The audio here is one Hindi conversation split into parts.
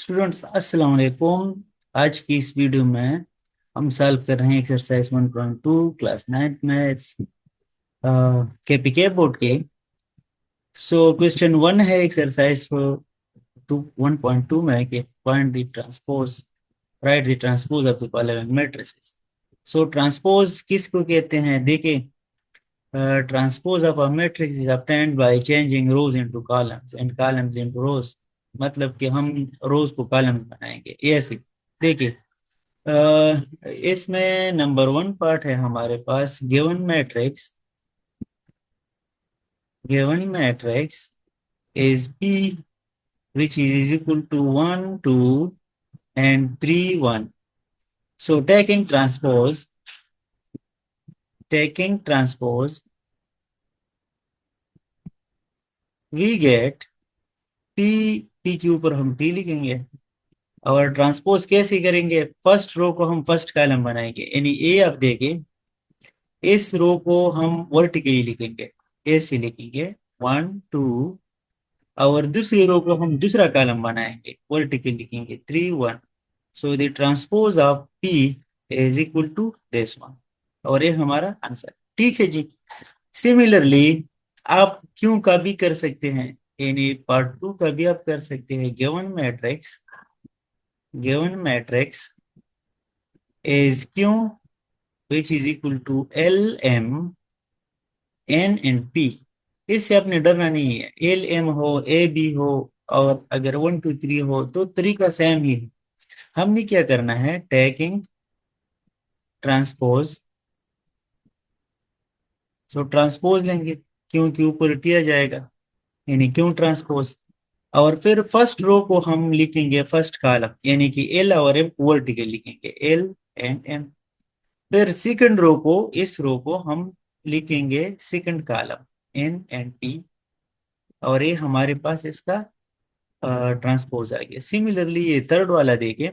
स्टूडेंट्स अस्सलाम वालेकुम। आज की इस वीडियो में हम सॉल्व कर रहे हैं exercise 1.2 class 9 maths KPK board के। सो क्वेश्चन 1 है एक्सरसाइज 1.2 में कि find the transpose, right the transpose of the following matrices. So transpose किसको कहते हैं? देखिए, transpose of a matrix is obtained by changing rose into columns and columns into रोज। मतलब कि हम रोज को कॉलम बनाएंगे ऐसे। देखिए, इसमें नंबर 1 पार्ट है हमारे पास given matrix is P which is equal to 1 2 and 3 1. So taking transpose we get P के ऊपर हम T लिखेंगे। और ट्रांसपोज कैसे करेंगे? फर्स्ट रो को हम फर्स्ट कॉलम बनाएंगे, यानी ए आप देखें, इस रो को हम वर्टिकली लिखेंगे, ऐसे लिखेंगे 1 2, और दूसरी रो को हम दूसरा कॉलम बनाएंगे, वर्टिकल लिखेंगे 3 1। So the transpose of P is equal to this one, और ये हमारा आंसर। ठीक है जी। सिमिलरली आप क्यों का भी कर सकते हैं, यानी पार्ट 2 का भी आप कर सकते हैं। Given matrix is Q which is equal to L M N and P। इससे आपने डरना नहीं है, एल एम हो ए बी हो और अगर 1 2 3 हो तो तरीका सेम ही है। हमने क्या करना है, टेकिंग ट्रांसपोज, सो ट्रांसपोज लेंगे, क्योंकि ऊपर टिया जाएगा, यानी क्यों ट्रांसपोज। और फिर फर्स्ट रो को हम लिखेंगे फर्स्ट कॉलम, यानी कि एल और एम वर्टिकल लिखेंगे, एल एंड एम। फिर सेकंड रो को, इस रो को हम लिखेंगे second column, N and T, और ये हमारे पास इसका ट्रांसपोज आ गया। सिमिलरली ये थर्ड वाला देखिए,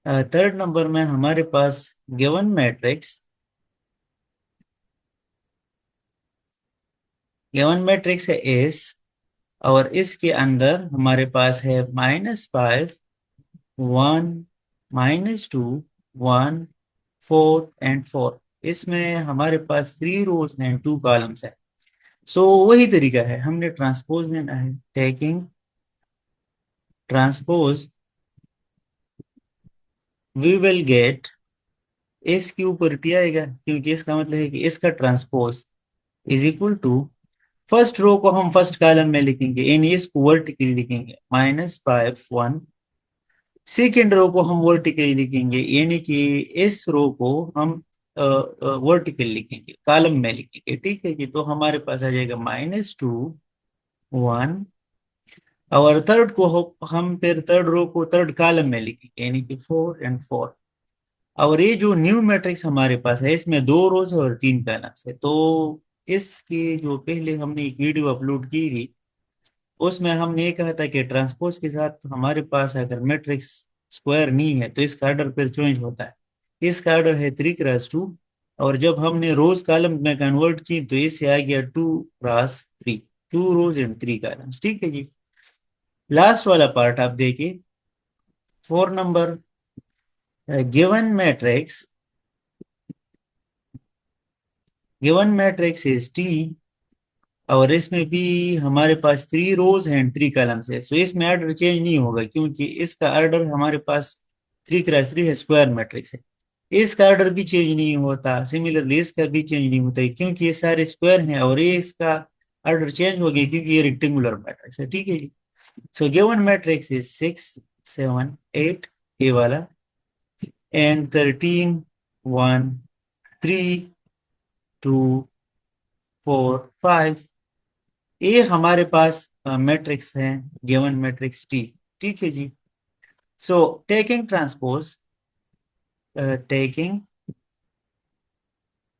थर्ड नंबर में हमारे पास गिवन मैट्रिक्स गिवन मैट्रिक्स है एस, और इसके अंदर हमारे पास है -5 1 -2 1 4 एंड 4। इसमें हमारे पास 3 रोज एंड 2 कॉलम्स है। सो वही तरीका है, हमने ट्रांसपोज लेना है, taking transpose we will get, इस के ऊपर टी आएगा, क्योंकि इसका मतलब है कि इसका transpose is equal to, first row को हम फर्स्ट कॉलम में लिखेंगे, यानी इसको वर्टिकली लिखेंगे -5 1। सेकेंड रो को हम वर्टिकली लिखेंगे, यानी कि इस रो को हम वर्टिकल लिखेंगे, कॉलम में लिखेंगे। ठीक है जी। तो हमारे पास आ जाएगा -2 1, और थर्ड को हम फिर थर्ड रो को थर्ड कॉलम में लिखेंगे, यानी कि 4 एंड 4। और ये जो न्यू मैट्रिक्स हमारे पास है, इसमें 2 रोज और 3 कॉलम्स है। तो इसकी जो पहले हमने एक वीडियो अपलोड की थी, उसमें हमने ये कहा था कि ट्रांसपोज के साथ हमारे पास अगर मैट्रिक्स स्क्वायर नहीं है तो इसका ऑर्डर फिर चेंज होता है। इसका ऑर्डर है 3x2, और जब हमने रोज कॉलम में कन्वर्ट की तो इससे आ गया 2x3, 2 रोज एंड 3 कॉलम्स। ठीक है जी। लास्ट वाला पार्ट आप देखिए, 4 number, given matrix given matrix is T, और इसमें भी हमारे पास 3 रोज एंड 3 कॉलम्स है। सो इसमें ऑर्डर चेंज नहीं होगा, क्योंकि इसका ऑर्डर हमारे पास 3x3 है, स्क्वायर मैट्रिक्स है। इसका ऑर्डर भी चेंज नहीं होता, सिमिलरली इसका भी चेंज नहीं होता है, क्योंकि ये सारे स्क्वायर हैं, और ये इसका ऑर्डर चेंज हो गया क्योंकि ये रेक्टेंगुलर मैट्रिक्स है। ठीक है जी। सो गिवन मैट्रिक्स इज 6 7 8, ये वाला, एंड 13 1 3 2 4 5। ये हमारे पास मैट्रिक्स है, गिवन मैट्रिक्स टी। ठीक है जी। So taking transpose taking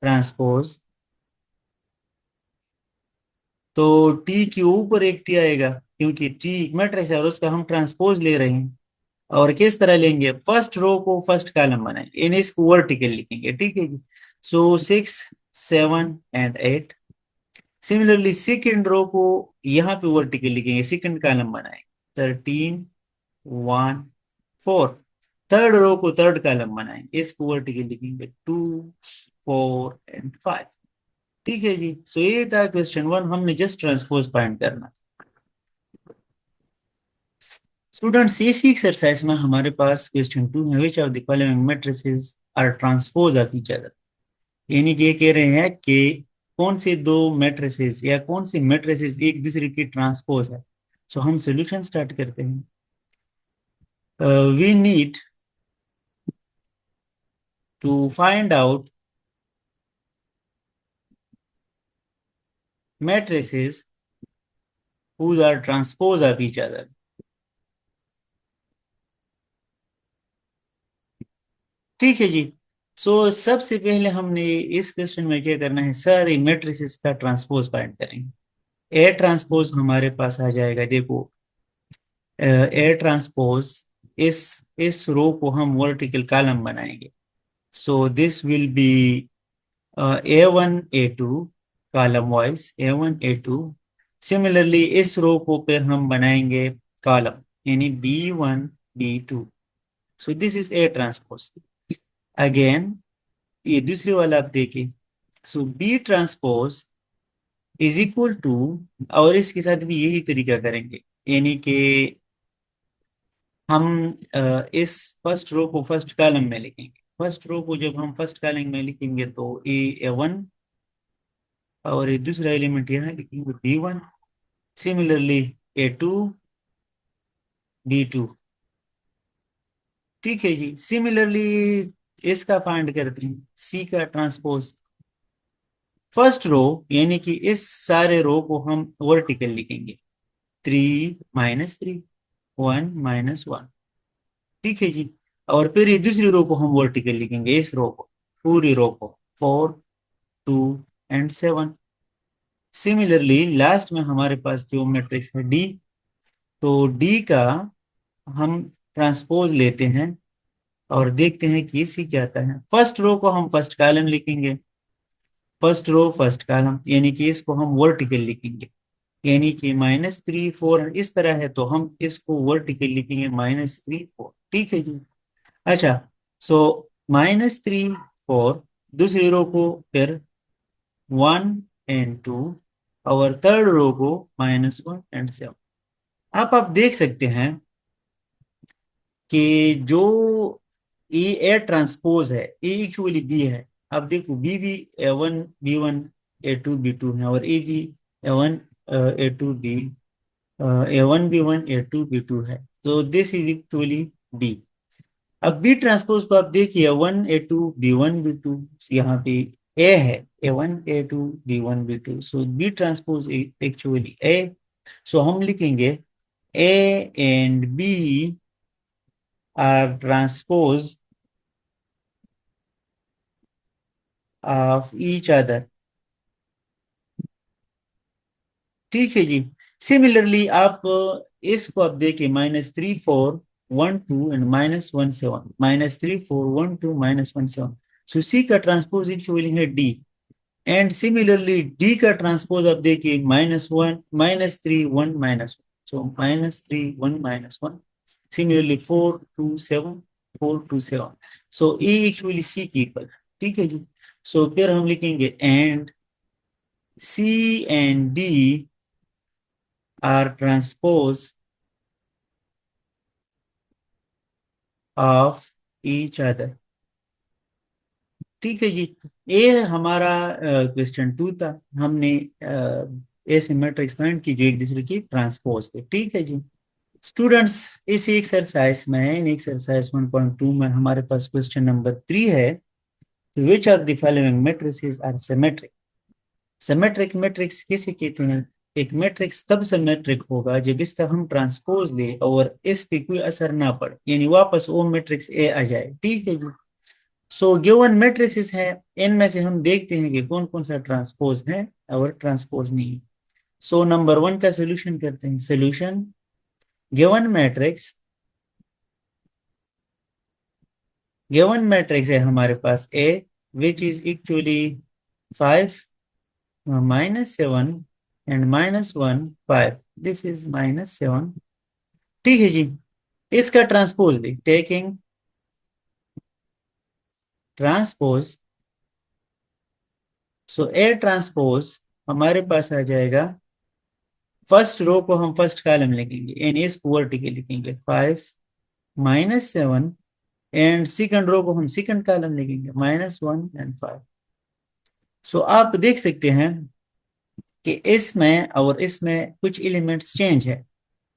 transpose, तो टी के ऊपर एक टी आएगा, क्योंकि टी मैट्रिक्स है और उसका हम ट्रांसपोज ले रहे हैं। और किस तरह लेंगे, फर्स्ट रो को फर्स्ट कॉलम बनाएंगे, इन इसको वर्टिकल लिखेंगे। ठीक है जी। सो 6 7 एंड 8। सिमिलरली सेकेंड रो को यहाँ पे वर्टिकल लिखेंगे, सेकंड कॉलम बनाएंगे 13 1 4। थर्ड रो को थर्ड कॉलम बनाएंगे, इसको वर्टिकल लिखेंगे 2 4 एंड 5। ठीक है जी। सो ये था क्वेश्चन 1, हमने जस्ट ट्रांसपोज फाइंड करना। स्टूडेंट्स इसी एक्सरसाइज में हमारे पास क्वेश्चन 2 है, which of the following matrices are transpose of each other. यानी कि ये कह रहे हैं कि कौन से दो मैट्रिसेस या कौन सी मैट्रिसेस एक दूसरे की ट्रांसपोज है। सो हम सॉल्यूशन स्टार्ट करते हैं। We need to find out matrices whose are transpose of each other। ठीक है जी। सबसे पहले हमने इस क्वेश्चन में क्या करना है, सारे मैट्रिसेस का ट्रांसपोज फाइंड करेंगे। ए ट्रांसपोज हमारे पास आ जाएगा, देखो ए ट्रांसपोज, इस रो को हम वर्टिकल कॉलम बनाएंगे। So this will be A1 A2 column wise A1 A2। Similarly इस रो को फिर हम बनाएंगे कॉलम, यानी B1 B2। So this is A transpose. Again ये दूसरी वाला आप देखिए। So B transpose is equal to, और इसके साथ भी यही तरीका करेंगे, यानी कि हम इस फर्स्ट रो को फर्स्ट कॉलम में लिखेंगे। फर्स्ट रो को जब हम फर्स्ट कॉलम में लिखेंगे तो A1, और ये दूसरा एलिमेंट यहाँ लिखेंगे B1। Similarly A2 B2। ठीक है जी। सिमिलरली इसका फाइंड करते हैं, सी का ट्रांसपोज। फर्स्ट रो यानी कि इस सारे रो को हम वर्टिकल लिखेंगे, 3 - 3 1 - 1। ठीक है जी। और फिर ये दूसरी रो को हम वर्टिकल लिखेंगे, इस रो को, पूरी रो को, 4 2 एंड 7। सिमिलरली लास्ट में हमारे पास जो मैट्रिक्स है डी, तो डी का हम ट्रांसपोज लेते हैं और देखते हैं कि इसी क्या आता है। फर्स्ट रो को हम फर्स्ट कॉलम लिखेंगे, फर्स्ट रो फर्स्ट कॉलम, यानी कि इसको हम वर्टिकल लिखेंगे, यानी कि -3 4 इस तरह है, तो हम इसको वर्टिकल लिखेंगे -3 4। ठीक है जी। अच्छा, सो -3 4, दूसरी रो को फिर 1 एंड 2, और थर्ड रो को -1 एंड 7। आप देख सकते हैं कि जो ए ट्रांसपोज है, ए एक्चुअली बी है। अब देखो बी भी A1 B1 A2 B2 है, और ए भी A1 A1 B1 A2 B2 है, तो दिस इज एक्चुअली बी। अब बी ट्रांसपोज को आप देखिए, A1 A2 B1 B2, यहाँ पे ए है, A1 A2 B1 B2, so B transpose actually A. So हम लिखेंगे A and B are transpose of each other. ठीक है जी। सिमिलरली आप इसको आप देखिए, -3 4 1 2 एंड -1 7, -3 4 1 2 -1 7। सो सी का ट्रांसपोज एक्चुअली है डी। एंड सिमिलरली डी का ट्रांसपोज आप देखिए, -1 -3 1 - 1, सो -3 1 - 1। सिमिलरली 4 2 7 4 2 7। सो ए एक्चुअली सी की इक्वल। ठीक है जी। सो फिर हम लिखेंगे and C and D are transpose of each other. ठीक है जी। ये हमारा क्वेश्चन 2 था। हमने ऐसे मैट्रिक्स फाइंड की जो एक दूसरे की ट्रांसपोज थे। ठीक है जी। स्टूडेंट्स इस एक्सरसाइज में, इन एक्सरसाइज 1.2 में हमारे पास क्वेश्चन नंबर 3 है, which are the following matrices are symmetric. Symmetric matrix किसे कहते हैं? एक मैट्रिक्स तब सिमेट्रिक होगा जब इसका हम ट्रांसपोज ले और इस पे कोई असर ना पड़े, यानी वापस वो मैट्रिक्स ए आ जाए। ठीक है जी। सो गिवन मैट्रिसेस है, इनमें से हम देखते हैं कि कौन कौन सा ट्रांसपोज है और ट्रांसपोज नहीं। सो नंबर 1 का सोल्यूशन करते हैं। सोल्यूशन, गिवन मैट्रिक्स है हमारे पास A, which is actually 5 - 7 and -1 5। This is -7। ठीक है जी। इसका ट्रांसपोज ले, taking transpose, so A transpose हमारे पास आ जाएगा, फर्स्ट रो को हम फर्स्ट कॉलम लिखेंगे एन एस को वर्टिकल लिखेंगे 5 - 7, एंड सेकंड रो को हम सेकंड कॉलम लिखेंगे -1 एंड 5। सो आप देख सकते हैं कि इसमें और इसमें कुछ एलिमेंट्स चेंज है।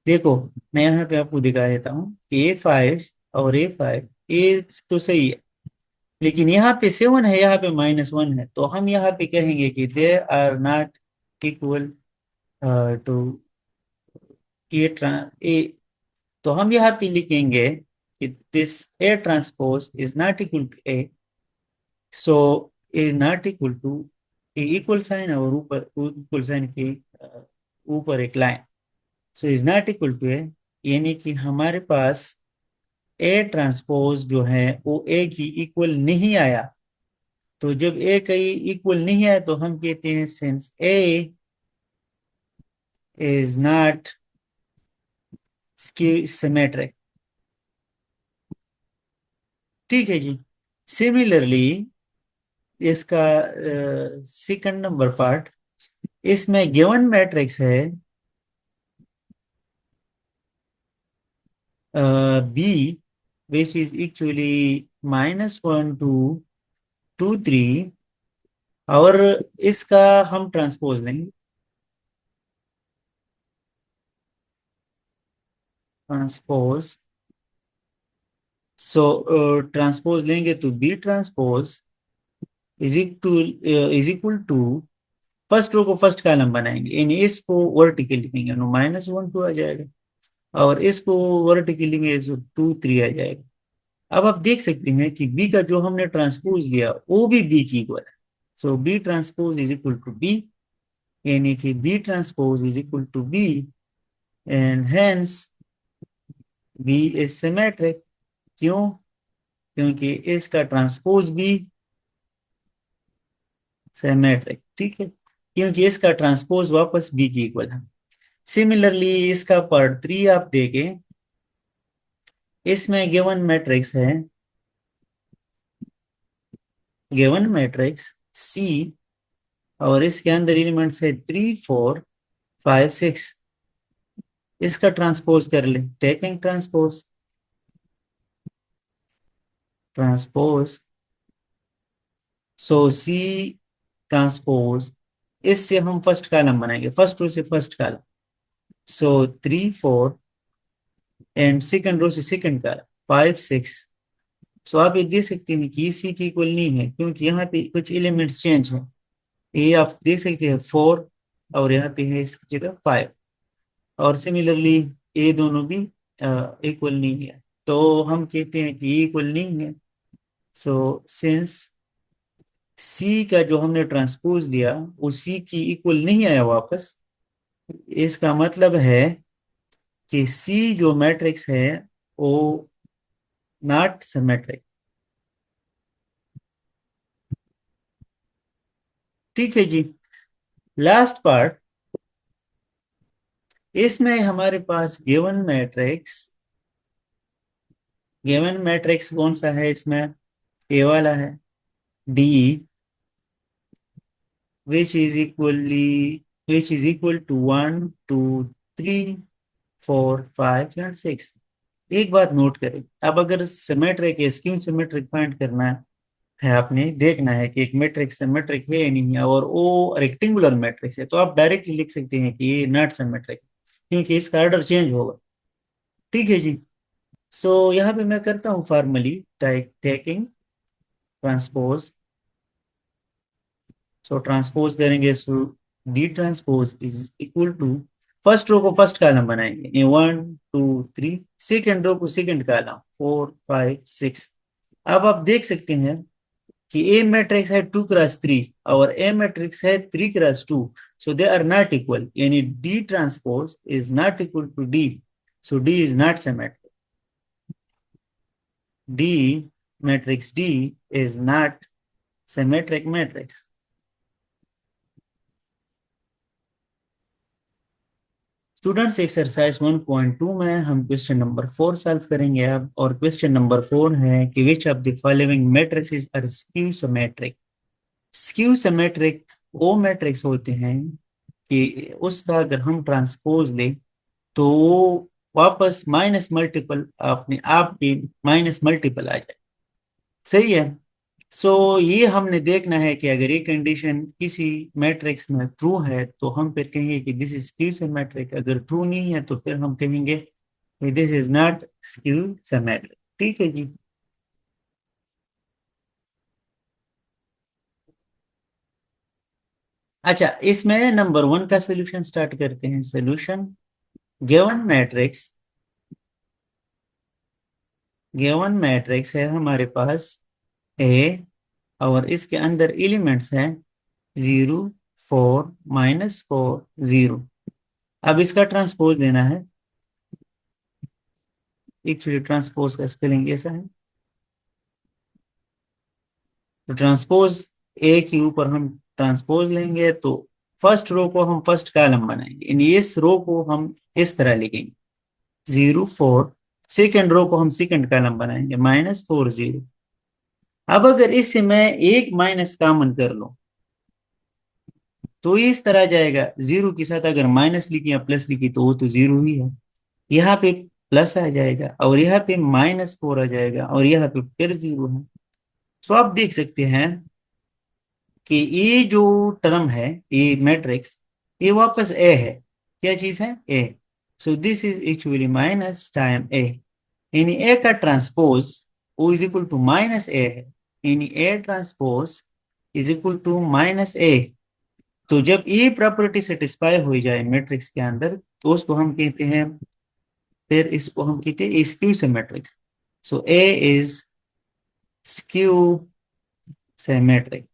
देखो, मैं यहाँ पे आपको दिखा देता हूँ कि A5 और A5, ए तो सही है, लेकिन यहाँ पे 7 है, यहाँ पे -1 है, तो हम यहाँ पे कहेंगे कि they are not equal to A. तो हम यहाँ पे लिखेंगे कि this A transpose is not equal to A, so is not equal to A equal sign और ऊपर इक्वल साइन के ऊपर एक line, so is not equal to A, यानी कि हमारे पास ए ट्रांसपोज जो है वो ए की इक्वल नहीं आया। तो जब ए का इक्वल नहीं आया तो हम कहते हैं since A is not symmetric. ठीक है जी। सिमिलरली इसका सेकंड नंबर पार्ट, इसमें गिवन मैट्रिक्स है बी विच इज एक्चुअली -1 2 2 3, और इसका हम ट्रांसपोज लेंगे, ट्रांसपोज, सो ट्रांसपोज लेंगे तो B transpose is equal to first row को फर्स्ट कॉलम बनाएंगे, यानी इसको वर्टिकल लिखेंगे तो -1 2 आ जाएगा, और इसको वर्टिकल लिखेंगे तो 2 3 आ जाएगा। अब आप देख सकते हैं कि बी का जो हमने ट्रांसपोज लिया वो भी बी की इक्वल है, so B transpose is equal to B, यानी कि B transpose is equal to B, and hence B is symmetric. क्यों? क्योंकि इसका ट्रांसपोज भी सिमेट्रिक, ठीक है, क्योंकि इसका ट्रांसपोज वापस बी की इक्वल है। सिमिलरली इसका पार्ट 3 आप देखें, इसमें गिवन मैट्रिक्स है, गिवन मैट्रिक्स सी, और इसके अंदर एलिमेंट्स है 3 4 5 6। इसका ट्रांसपोज कर ले, taking transpose, transpose, so C transpose, इससे हम फर्स्ट कॉलम बनाएंगे, फर्स्ट रो से first column, so 3 4, and second row से सेकंड कॉलम 5 6। सो आप ये देख सकते हैं कि सी की इक्वल नहीं है, क्योंकि यहाँ पे कुछ एलिमेंट्स चेंज है। ये आप देख सकते हैं 4, और यहाँ पे है इसकी जगह 5, और सिमिलरली ये दोनों भी इक्वल नहीं है, तो हम कहते हैं कि इक्वल नहीं है। सो सिंस सी का जो हमने ट्रांसपोज लिया वो सी की इक्वल नहीं आया वापस, इसका मतलब है कि सी जो मैट्रिक्स है वो नॉट सिमेट्रिक। ठीक है जी। लास्ट पार्ट, इसमें हमारे पास गिवन मैट्रिक्स कौन सा है इसमें? ए वाला है, D which is equal to 1 2 3 4 5 and 6। एक बात नोट करें, अब अगर सिमेट्रिक है, स्क्यू सिमेट्रिक फाइंड करना है, आपने देखना है कि एक मैट्रिक्स सिमेट्रिक है या नहीं है, और वो रेक्टेंगुलर मैट्रिक्स है, तो आप डायरेक्टली लिख सकते हैं कि ये नॉट सिमेट्रिक, क्योंकि इसका ऑर्डर चेंज होगा। ठीक है जी। सो यहाँ पे मैं करता हूँ formally, taking transpose, so transpose करेंगे, so D transpose is equal to, first row को फर्स्ट कॉलम बनाएंगे, ये 1 2 3, सेकेंड रो को सेकेंड कॉलम 4 5 6। अब आप देख सकते हैं कि ए मैट्रिक्स है 2 × 3 और ए मैट्रिक्स है 3 × 2, so they are not equal, यानी D transpose is not equal to D, so D is not symmetric, D matrix D is not symmetric matrix. Students exercise 1.2 में हम क्वेश्चन नंबर 4 सॉल्व करेंगे अब, और क्वेश्चन नंबर 4 है कि which of the following matrices are skew symmetric. Skew symmetric वो मैट्रिक्स होते हैं कि उसका अगर हम ट्रांसपोज लें तो वो वापस माइनस मल्टीपल अपने आप की माइनस मल्टीपल आ जाए। सही है। सो ये हमने देखना है कि अगर ये कंडीशन किसी मैट्रिक्स में ट्रू है तो हम फिर कहेंगे कि दिस इज स्क्यू सिमेट्रिक, अगर ट्रू नहीं है तो फिर हम कहेंगे कि this is not skew symmetric. ठीक है जी। अच्छा, इसमें नंबर 1 का सोल्यूशन स्टार्ट करते हैं। Solution, given matrix, given matrix है हमारे पास ए, और इसके अंदर एलिमेंट्स हैं 0 4 -4 0। अब इसका ट्रांसपोज लेना है। एक्चुअली ट्रांसपोज का स्पेलिंग ऐसा है, तो ट्रांसपोज ए के ऊपर हम ट्रांसपोज लेंगे तो फर्स्ट रो को हम फर्स्ट कॉलम बनाएंगे, यानी इस रो को हम इस तरह लिखेंगे 0 4। सेकेंड रो को हम सेकेंड कॉलम बनाएंगे -4 0। अब अगर इससे मैं एक माइनस कॉमन कर लूं तो ये इस तरह जाएगा, जीरो के साथ अगर माइनस लिखी या प्लस लिखी तो वो तो जीरो ही है। यहाँ पे प्लस आ जाएगा और यहाँ पे -4 आ जाएगा और यहाँ पे फिर जीरो है। सो आप देख सकते हैं कि ये जो टर्म है, ये मैट्रिक्स, ये वापस ए है। क्या चीज है? A. So this is actually minus time A, यानी ए का ट्रांसपोज ओ is equal to minus A है, यानी A transpose is equal to minus A. तो जब ये प्रॉपर्टी सेटिस्फाई हो जाए मैट्रिक्स के अंदर तो उसको हम कहते हैं, फिर इसको हम कहते हैं skew symmetric. So A is skew symmetric.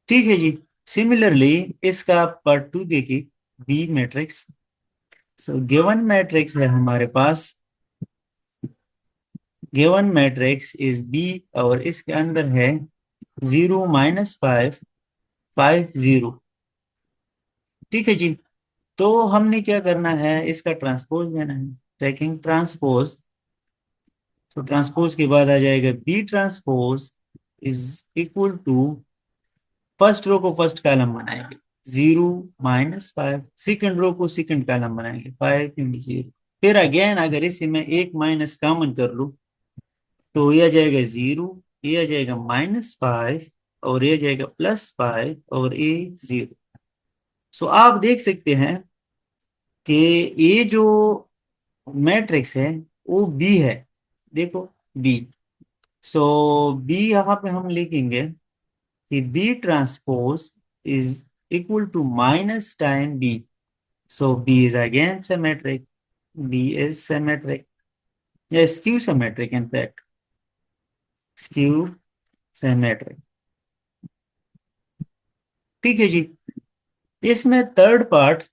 ठीक है जी। सिमिलरली इसका पार्ट 2 देखिए, B matrix. So given matrix है हमारे पास, गिवन मैट्रिक्स इज बी, और इसके अंदर है 0 -5 5 0। ठीक है जी। तो हमने क्या करना है, इसका ट्रांसपोज लेना है। टेकिंग ट्रांसपोज, तो ट्रांसपोज के बाद आ जाएगा B transpose is equal to, first row को फर्स्ट कॉलम बनाएंगे 0 -5, सेकेंड रो को सेकेंड कॉलम बनाएंगे 5 × 0। फिर अगेन अगर इसे मैं एक माइनस कॉमन कर लूं तो ये आ जाएगा 0, ये आ जाएगा -5, और ये आ जाएगा +5, और ये 0। सो आप देख सकते हैं कि ये जो मैट्रिक्स है वो बी है। देखो, बी। सो बी यहाँ पे हम लिखेंगे कि B transpose is equal to minus time B. So B is again symmetric, B is symmetric, या skew symmetric in fact, skew symmetric. ठीक है जी। इसमें थर्ड पार्ट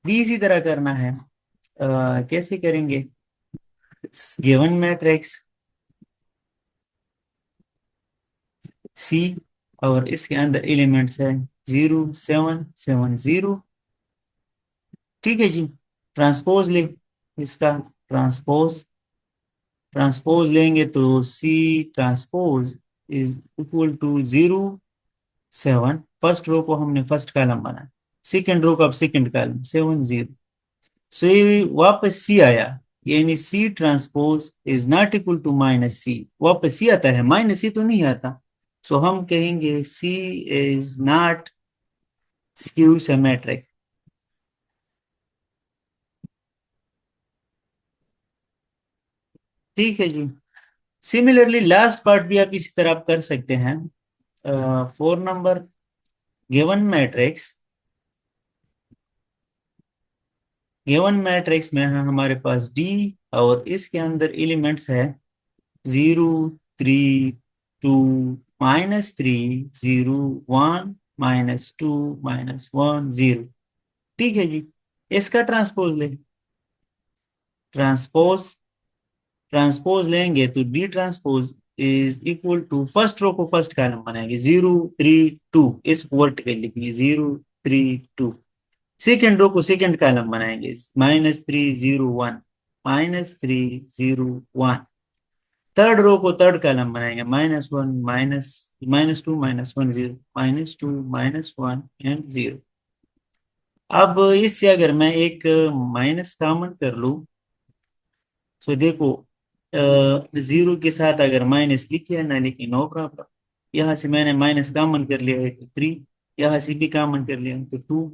भी इसी तरह करना है। कैसे करेंगे? गिवन मैट्रिक्स सी, और इसके अंदर एलिमेंट्स है 0 7 7 0। ठीक है जी। ट्रांसपोज ले इसका, ट्रांसपोज, ट्रांसपोज लेंगे तो C transpose is equal to 0 7। First row को हमने फर्स्ट कॉलम बनाया, सेकेंड रो को अब सेकेंड कॉलम 7 0। सो ये वापस सी आया, यानी C transpose is not equal to -C। वापस सी आता है, -C तो नहीं आता। सो हम कहेंगे सी इज नॉट स्क्यू सिमेट्रिक। ठीक है जी। सिमिलरली लास्ट पार्ट भी आप इसी तरह आप कर सकते हैं। 4 number, given matrix, given matrix में है हमारे पास डी, और इसके अंदर एलिमेंट्स है 0 3 2 -3 0 1 -2 -1 0। ठीक है जी। इसका ट्रांसपोज ले, ट्रांसपोज, ट्रांसपोज लेंगे तो D transpose is equal to, first row को फर्स्ट कॉलम बनाएंगे 0 3 2, इस वर्टिकल लिखेंगे 0 3 2। सेकेंड रो को सेकेंड कॉलम बनाएंगे -3 0 1, -3 0 1। थर्ड रो को थर्ड कॉलम बनाएंगे -1 -2 -1 0, -2 -1 एंड 0। अब इससे अगर मैं एक माइनस कॉमन कर लूं, तो देखो 0 के साथ अगर माइनस लिखे ना लिखे नो प्रॉब्लम। यहाँ से मैंने माइनस कॉमन कर लिया है तो 3, यहाँ से भी कॉमन कर लिया है तो 2,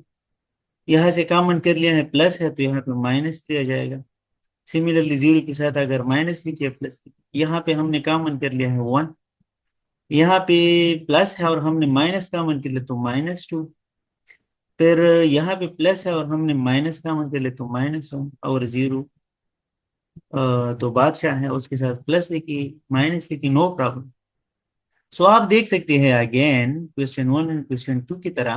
यहाँ से कॉमन कर लिया है प्लस है तो यहाँ पे -3 आ जाएगा। सिमिलरली 0 के साथ अगर माइनस लिखे प्लस, यहाँ पे हमने कॉमन कर लिया है 1, यहाँ पे प्लस है और हमने माइनस कॉमन कर लिया तो -2, फिर यहाँ पे प्लस है और हमने माइनस कॉमन कर लिया तो -1 और 0। तो बादशाह है उसके साथ प्लस लिखी माइनस लिखी नो प्रॉब्लम। सो आप देख सकते हैं अगेन क्वेश्चन 1 एंड क्वेश्चन 2 की तरह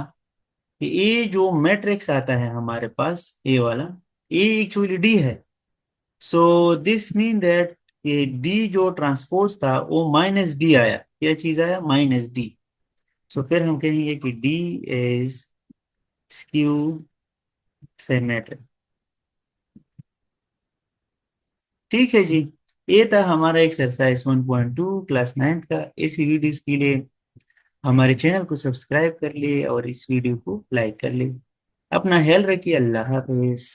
कि ये जो मैट्रिक्स आता है हमारे पास ए वाला, ए एक्चुअली डी है। सो दिस मीन दैट ये डी जो ट्रांसपोज था वो -d आया। क्या चीज आया? -d। सो फिर हम कहेंगे कि डी इज स्क्यू सिमेट्रिक। ठीक है जी, ये था हमारा एक्सरसाइज 1.2 क्लास 9 का। इसी वीडियोस के लिए हमारे चैनल को सब्सक्राइब कर लिए और इस वीडियो को लाइक कर लिए। अपना ख्याल रखिए। अल्लाह हाफिज।